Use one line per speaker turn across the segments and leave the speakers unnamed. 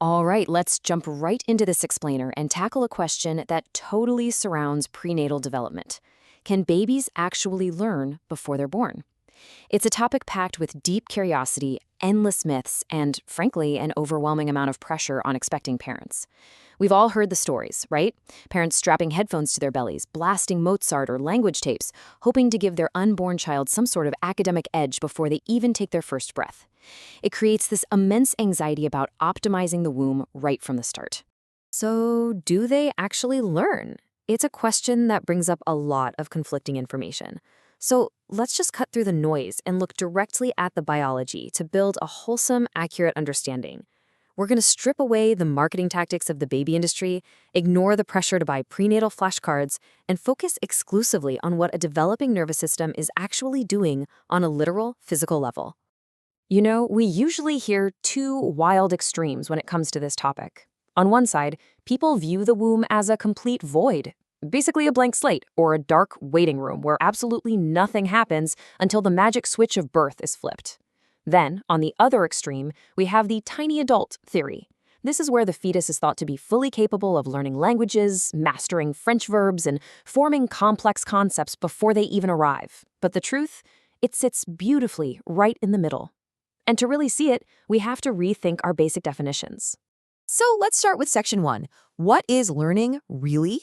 All right, let's jump right into this explainer and tackle a question that totally surrounds prenatal development. Can babies actually learn before they're born? It's a topic packed with deep curiosity, endless myths, and, frankly, an overwhelming amount of pressure on expecting parents. We've all heard the stories, right? Parents strapping headphones to their bellies, blasting Mozart or language tapes, hoping to give their unborn child some sort of academic edge before they even take their first breath. It creates this immense anxiety about optimizing the womb right from the start. So, do they actually learn? It's a question that brings up a lot of conflicting information. So, let's just cut through the noise and look directly at the biology to build a wholesome, accurate understanding. We're going to strip away the marketing tactics of the baby industry, ignore the pressure to buy prenatal flashcards, and focus exclusively on what a developing nervous system is actually doing on a literal, physical level. You know, we usually hear two wild extremes when it comes to this topic. On one side, people view the womb as a complete void, basically a blank slate or a dark waiting room where absolutely nothing happens until the magic switch of birth is flipped. Then, on the other extreme, we have the tiny adult theory. This is where the fetus is thought to be fully capable of learning languages, mastering French verbs, and forming complex concepts before they even arrive. But the truth? It sits beautifully right in the middle. And to really see it, we have to rethink our basic definitions.
So let's start with section 1. What is learning really?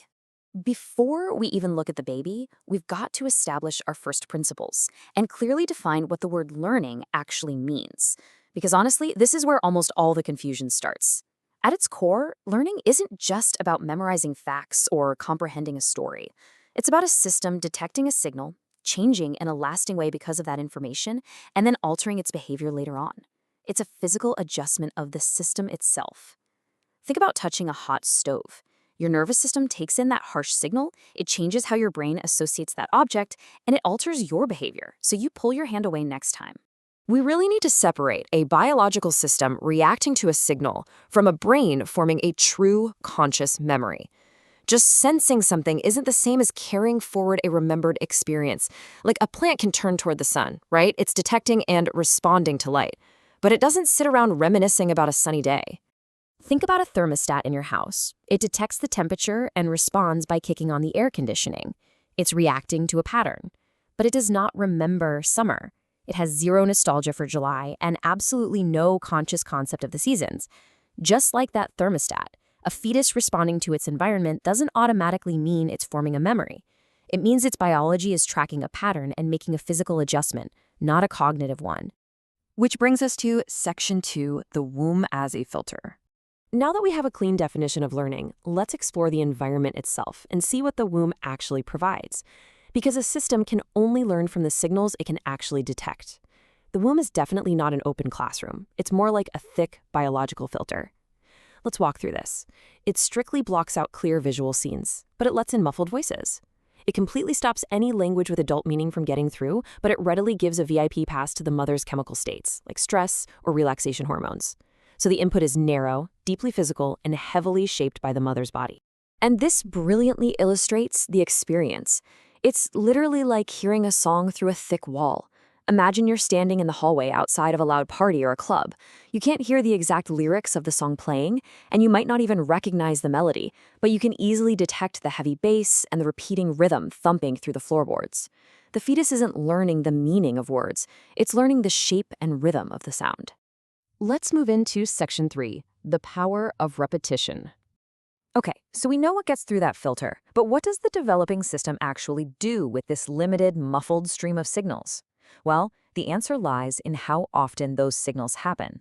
Before we even look at the baby, we've got to establish our first principles and clearly define what the word learning actually means. Because honestly, this is where almost all the confusion starts. At its core, learning isn't just about memorizing facts or comprehending a story. It's about a system detecting a signal, changing in a lasting way because of that information, and then altering its behavior later on. It's a physical adjustment of the system itself. Think about touching a hot stove. Your nervous system takes in that harsh signal, it changes how your brain associates that object, and it alters your behavior, so you pull your hand away next time.
We really need to separate a biological system reacting to a signal from a brain forming a true conscious memory. Just sensing something isn't the same as carrying forward a remembered experience. Like a plant can turn toward the sun, right? It's detecting and responding to light. But it doesn't sit around reminiscing about a sunny day. Think about a thermostat in your house. It detects the temperature and responds by kicking on the air conditioning. It's reacting to a pattern. But it does not remember summer. It has zero nostalgia for July and absolutely no conscious concept of the seasons. Just like that thermostat, a fetus responding to its environment doesn't automatically mean it's forming a memory. It means its biology is tracking a pattern and making a physical adjustment, not a cognitive one.
Which brings us to section 2, the womb as a filter.
Now that we have a clean definition of learning, let's explore the environment itself and see what the womb actually provides. Because a system can only learn from the signals it can actually detect. The womb is definitely not an open classroom. It's more like a thick biological filter. Let's walk through this. It strictly blocks out clear visual scenes, but it lets in muffled voices. It completely stops any language with adult meaning from getting through, but it readily gives a VIP pass to the mother's chemical states, like stress or relaxation hormones. So the input is narrow, deeply physical, and heavily shaped by the mother's body. And this brilliantly illustrates the experience. It's literally like hearing a song through a thick wall. Imagine you're standing in the hallway outside of a loud party or a club. You can't hear the exact lyrics of the song playing, and you might not even recognize the melody, but you can easily detect the heavy bass and the repeating rhythm thumping through the floorboards. The fetus isn't learning the meaning of words, it's learning the shape and rhythm of the sound.
Let's move into section 3, the power of repetition.
Okay, so we know what gets through that filter, but what does the developing system actually do with this limited, muffled stream of signals? Well, the answer lies in how often those signals happen.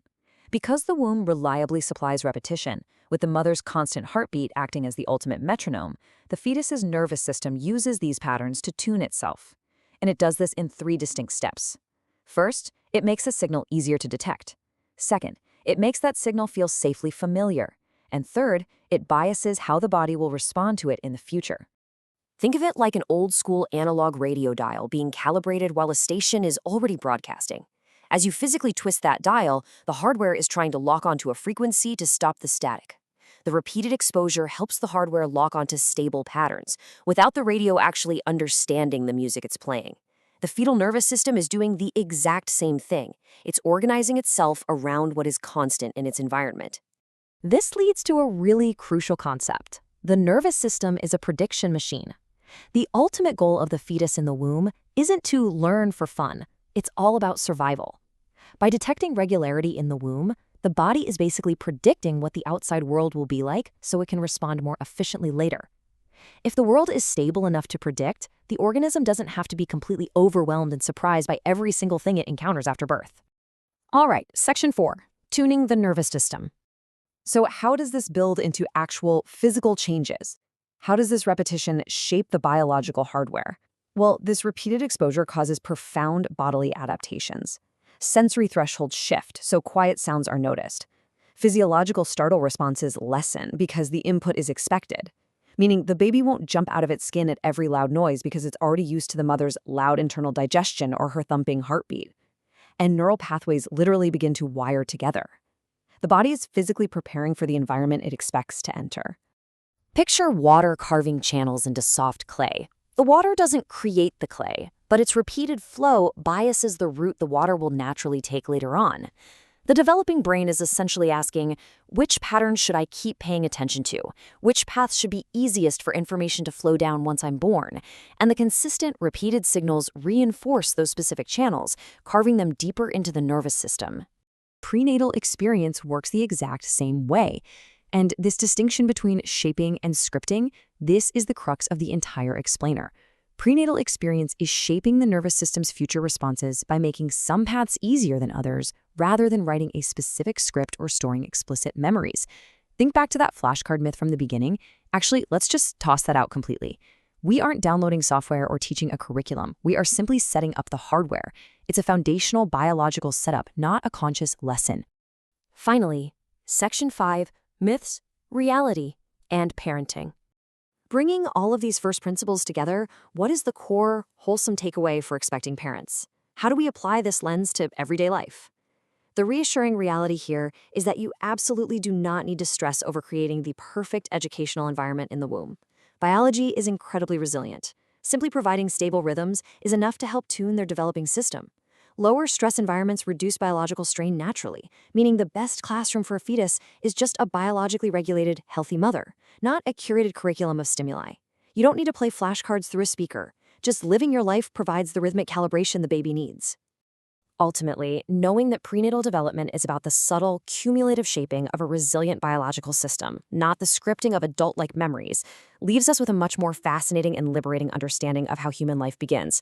Because the womb reliably supplies repetition, with the mother's constant heartbeat acting as the ultimate metronome, the fetus's nervous system uses these patterns to tune itself. And it does this in 3 distinct steps. First, it makes a signal easier to detect. Second, it makes that signal feel safely familiar. And third, it biases how the body will respond to it in the future. Think of it like an old-school analog radio dial being calibrated while a station is already broadcasting. As you physically twist that dial, the hardware is trying to lock onto a frequency to stop the static. The repeated exposure helps the hardware lock onto stable patterns, without the radio actually understanding the music it's playing. The fetal nervous system is doing the exact same thing. It's organizing itself around what is constant in its environment.
This leads to a really crucial concept. The nervous system is a prediction machine. The ultimate goal of the fetus in the womb isn't to learn for fun. It's all about survival. By detecting regularity in the womb, the body is basically predicting what the outside world will be like so it can respond more efficiently later. If the world is stable enough to predict, the organism doesn't have to be completely overwhelmed and surprised by every single thing it encounters after birth.
All right, Section 4, tuning the nervous system. So how does this build into actual physical changes? How does this repetition shape the biological hardware? Well, this repeated exposure causes profound bodily adaptations. Sensory thresholds shift, so quiet sounds are noticed. Physiological startle responses lessen because the input is expected, meaning the baby won't jump out of its skin at every loud noise because it's already used to the mother's loud internal digestion or her thumping heartbeat. And neural pathways literally begin to wire together. The body is physically preparing for the environment it expects to enter.
Picture water carving channels into soft clay. The water doesn't create the clay, but its repeated flow biases the route the water will naturally take later on. The developing brain is essentially asking, which patterns should I keep paying attention to? Which paths should be easiest for information to flow down once I'm born? And the consistent, repeated signals reinforce those specific channels, carving them deeper into the nervous system.
Prenatal experience works the exact same way. And this distinction between shaping and scripting, this is the crux of the entire explainer. Prenatal experience is shaping the nervous system's future responses by making some paths easier than others, rather than writing a specific script or storing explicit memories. Think back to that flashcard myth from the beginning. Actually, let's just toss that out completely. We aren't downloading software or teaching a curriculum. We are simply setting up the hardware. It's a foundational biological setup, not a conscious lesson.
Finally, Section 5, Myths, Reality, and Parenting. Bringing all of these first principles together, what is the core, wholesome takeaway for expecting parents? How do we apply this lens to everyday life? The reassuring reality here is that you absolutely do not need to stress over creating the perfect educational environment in the womb. Biology is incredibly resilient. Simply providing stable rhythms is enough to help tune their developing system. Lower stress environments reduce biological strain naturally, meaning the best classroom for a fetus is just a biologically regulated, healthy mother, not a curated curriculum of stimuli. You don't need to play flashcards through a speaker. Just living your life provides the rhythmic calibration the baby needs. Ultimately, knowing that prenatal development is about the subtle, cumulative shaping of a resilient biological system, not the scripting of adult-like memories, leaves us with a much more fascinating and liberating understanding of how human life begins.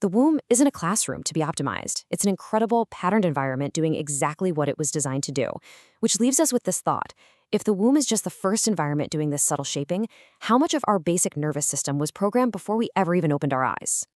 The womb isn't a classroom to be optimized. It's an incredible, patterned environment doing exactly what it was designed to do. Which leaves us with this thought. If the womb is just the first environment doing this subtle shaping, how much of our basic nervous system was programmed before we ever even opened our eyes?